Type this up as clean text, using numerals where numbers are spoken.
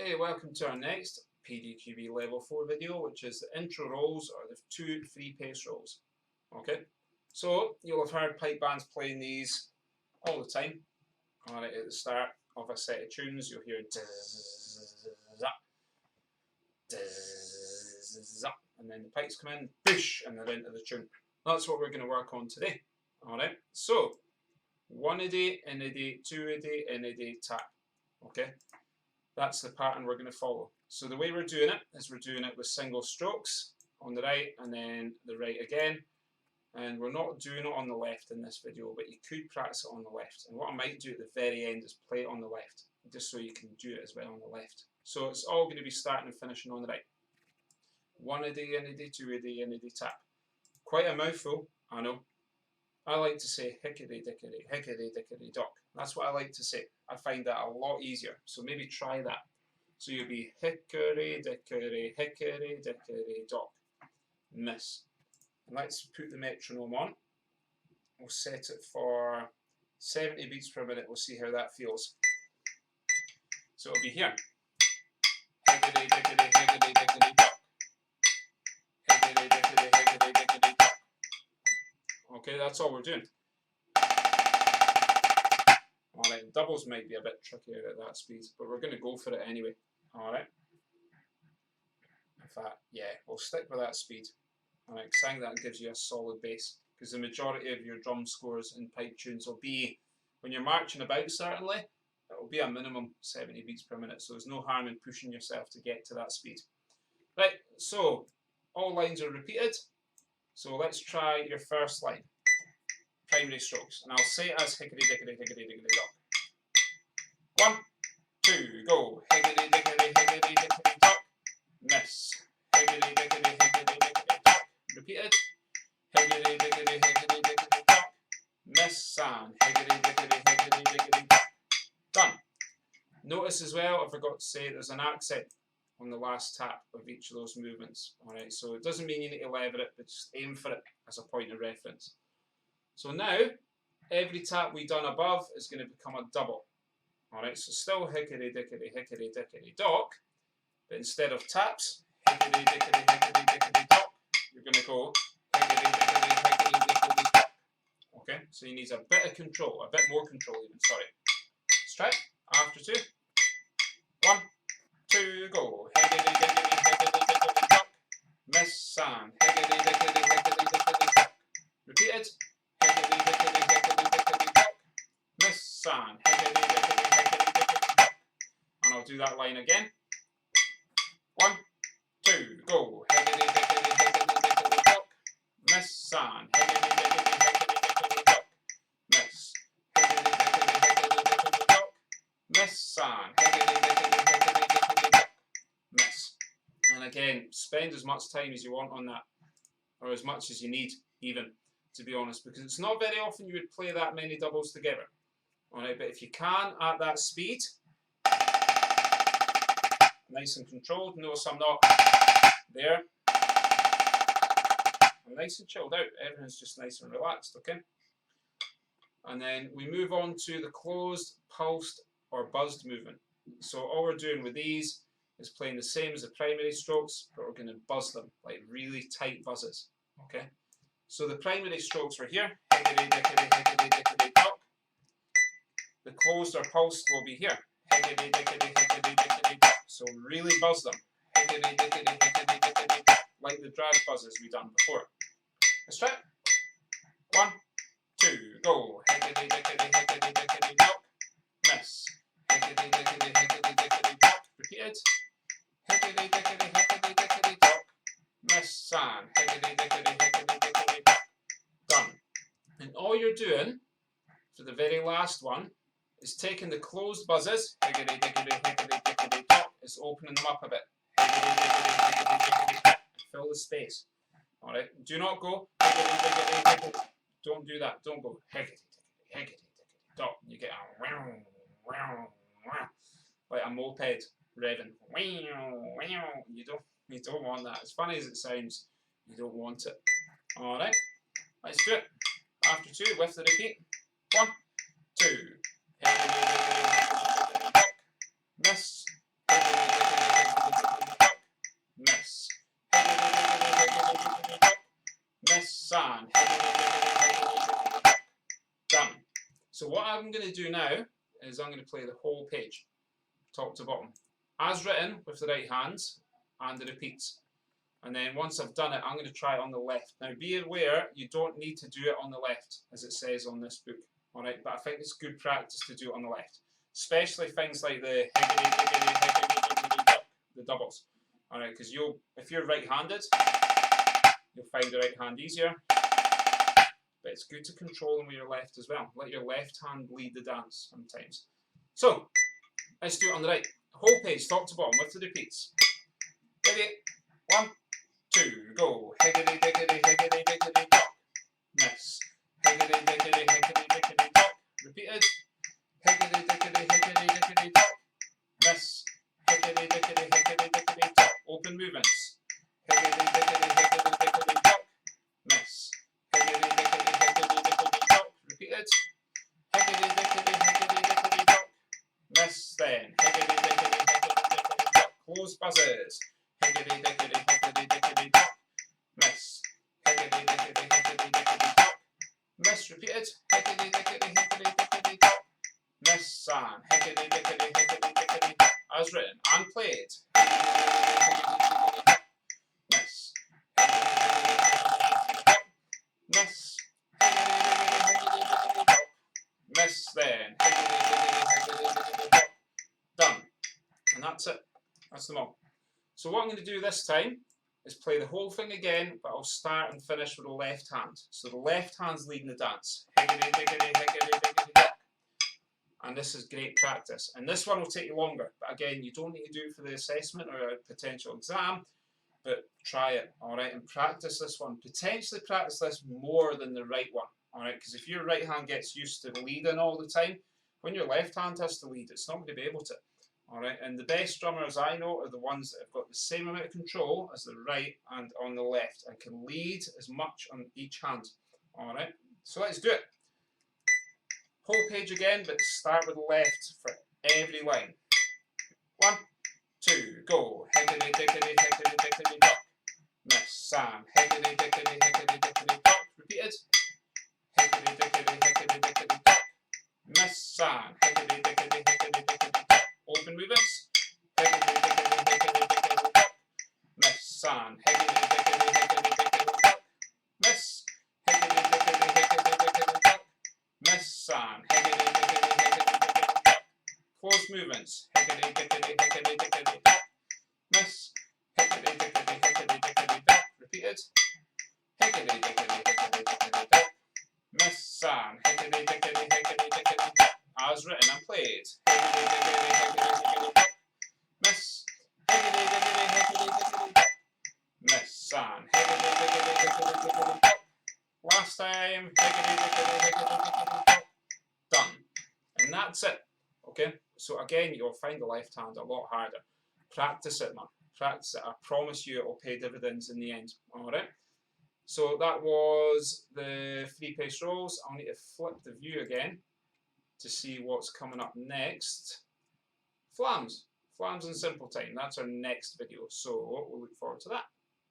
Hey, welcome to our next PDQB Level 4 video, which is the intro rolls or the 2 free pace rolls. Okay, so you'll have heard pipe bands playing these all the time. Alright, at the start of a set of tunes, you'll hear and then the pipes come in, boosh, and they're into the tune. That's what we're going to work on today. Alright, so 1 a day, in a day, 2 a day, in a day, tap. Okay, that's the pattern we're going to follow. So the way we're doing it is we're doing it with single strokes on the right and then the right again. And we're not doing it on the left in this video, but you could practice it on the left. And what I might do at the very end is play it on the left, just so you can do it as well on the left. So it's all going to be starting and finishing on the right. 1 a day, in a day, 2 a day, in a day, tap. Quite a mouthful, I know. I like to say hickory dickory, hickory dickory dock. That's what I like to say. I find that a lot easier. So maybe try that. So you'll be hickory dickory, hickory dickory dock. Miss. And let's put the metronome on. We'll set it for 70 beats per minute. We'll see how that feels. So it'll be here. Hickory dickory, hickory dickory dock. Hickory dickory, hickory dickory dock. Okay, that's all we're doing. Alright, doubles might be a bit trickier at that speed, but we're going to go for it anyway. Alright. In fact, yeah, we'll stick with that speed. Alright, saying that gives you a solid bass, because the majority of your drum scores in pipe tunes will be, when you're marching about certainly, it will be a minimum 70 beats per minute, so there's no harm in pushing yourself to get to that speed. Right, so all lines are repeated. So let's try your first line, primary strokes, and I'll say it as hickory dickory hickory dickory dock. 1, 2, go. Hickory dickory hickory dickory dock. Miss. Hickory dickory hickory dickory dock. Repeated. Hickory dickory hickory dickory dock. Miss and hickory dickory hickory dickory dock. Done. Notice as well, I forgot to say, there's an accent on the last tap of each of those movements. Alright, so it doesn't mean you need to lever it, but just aim for it as a point of reference. So now, every tap we've done above is going to become a double. Alright, so still hickory dickory hickory dickory dock, but instead of taps, hickory dickory hickory dickory dock, you're going to go hickory dickory hickory dickory dock. Okay, so you need a bit of control, a bit more control even, sorry. Let's try it. After 2. 1, 2, go. Hickory dickory hickory dickory dock. Miss and hickory dickory hickory dickory dock. Repeated. Hickory dickory hickory dickory dock. Miss and hickory dickory hickory dickory dock. And I'll do that line again. 1, 2, go. Hickory dickory hickory dickory dock. Miss and hickory dickory hickory dickory dock. Miss. Hickory dickory hickory dickory dock. Miss and hickory dickory hickory dickory dock. Miss. And again, spend as much time as you want on that, or as much as you need even, to be honest, because it's not very often you would play that many doubles together. Alright, but if you can at that speed, nice and controlled. Notice I'm not there. I'm nice and chilled out. Everything's just nice and relaxed, okay? And then we move on to the closed, pulsed, or buzzed movement. So all we're doing with these is playing the same as the primary strokes, but we're going to buzz them, like really tight buzzes, okay? So the primary strokes are here, hickory dickory hickory dickory dock. The closed or pulsed will be here, hickory dickory hickory dickory dock. So really buzz them, hickory dickory hickory dickory dock, like the drag buzzes we done before. Let's try it. 1, 2, go. Hickory dickory hickory dickory dock. Miss. Hickory dickory hickory dickory dock. Repeated. Hickory dickory hickory dickory dock. Miss and hickory dickory hickory dickory dock. Done. And all you're doing for the very last one is taking the closed buzzes, hickory dickory hickory dickory dock, is opening them up a bit. Hickory dickory hickory dickory dock. Fill the space. Alright, do not go hickory dickory hickory. Don't do that. Don't go hickory dickory hickory dickory dock. You get a wow, wow, wow, like a moped revving. You don't want that. As funny as it sounds, you don't want it. Alright, let's do it. After 2, with the repeat. 1, 2. Hickory dickory hickory dickory dock. Miss. Hickory san. Done. So what I'm going to do now is I'm going to play the whole page, top to bottom, as written with the right hand and the repeats. And then once I've done it, I'm going to try it on the left. Now be aware, you don't need to do it on the left, as it says on this book. Alright, but I think it's good practice to do it on the left. Especially things like the higgity, higgity, higgity, higgity, duck, the doubles. Alright, because if you're right-handed, you'll find the right hand easier. But it's good to control them with your left as well. Let your left hand lead the dance sometimes. So, let's do it on the right. Whole page, top to bottom, with the repeats. Ready? 1, 2, go. Higgity, diggity, higgity, diggity, duck. Miss. Higgity, diggity, higgity, diggity, duck. Repeated. Higgity, diggity, higgity, diggity, duck. Miss. Higgity, diggity, higgity, diggity, duck. Open movements. Higgity, diggity, higgity, diggity, duck. Miss. Higgity, diggity, higgity, diggity, duck. Repeated. Higgity, diggity, higgity, diggity, duck. Miss then. Higgity, diggity, higgity, diggity, duck. Close buzzers. Higgity, diggity, higgity, diggity, duck. Miss. Higgity, diggity, higgity, diggity, duck. Miss. Repeated. Higgity, diggity, higgity, diggity, duck. Miss. San. Higgity, diggity, higgity, diggity, duck. As written and played. Miss. Miss. Miss then. Done. And that's it. That's them all. So what I'm going to do this time is play the whole thing again, but I'll start and finish with the left hand. So the left hand's leading the dance. Higgity, diggity, higgity, diggity, duck. And this is great practice. And this one will take you longer. But again, you don't need to do it for the assessment or a potential exam. But try it, alright, and practice this one. Potentially practice this more than the right one, alright, because if your right hand gets used to leading all the time, when your left hand has to lead, it's not going to be able to, alright, and the best drummers I know are the ones that have got the same amount of control as the right and on the left, and can lead as much on each hand, alright, so let's do it. Whole page again, but start with the left for every line. 1, 2, go. Higgity, diggity, higgity, diggity, duck. Miss. San. Higgity, diggity, higgity, diggity, duck. Repeated. Higgity, diggity, higgity, diggity, duck. Miss. San. Higgity, diggity, higgity, diggity, duck. Open movements. Higgity, diggity, higgity, diggity, duck. Miss. San. Higgity, diggity, higgity, diggity, duck. Miss. Higgity, diggity, higgity, diggity, duck. Miss. San. Higgity, diggity, higgity, diggity, duck. Close movements. Higgity, diggity, higgity, diggity, duck. Miss. Higgity, diggity, higgity, diggity, duck. Repeated. Higgity, diggity, higgity, diggity, duck. Miss. San. Higgity, diggity, higgity, diggity, duck. As written and played. Higgity, diggity, higgity, diggity, duck. Miss. Higgity, diggity, higgity, diggity, duck. Miss. San. Higgity, diggity, higgity, diggity, duck. Last time. Higgity, diggity, higgity, diggity, duck. Done. And that's it. Okay, so again, you'll find the left hand a lot harder. Practice it, man. Practice it. I promise you it will pay dividends in the end. Alright? So that was the 3-pace rolls. I'll need to flip the view again to see what's coming up next. Flams. Flams in simple time. That's our next video. So we'll look forward to that.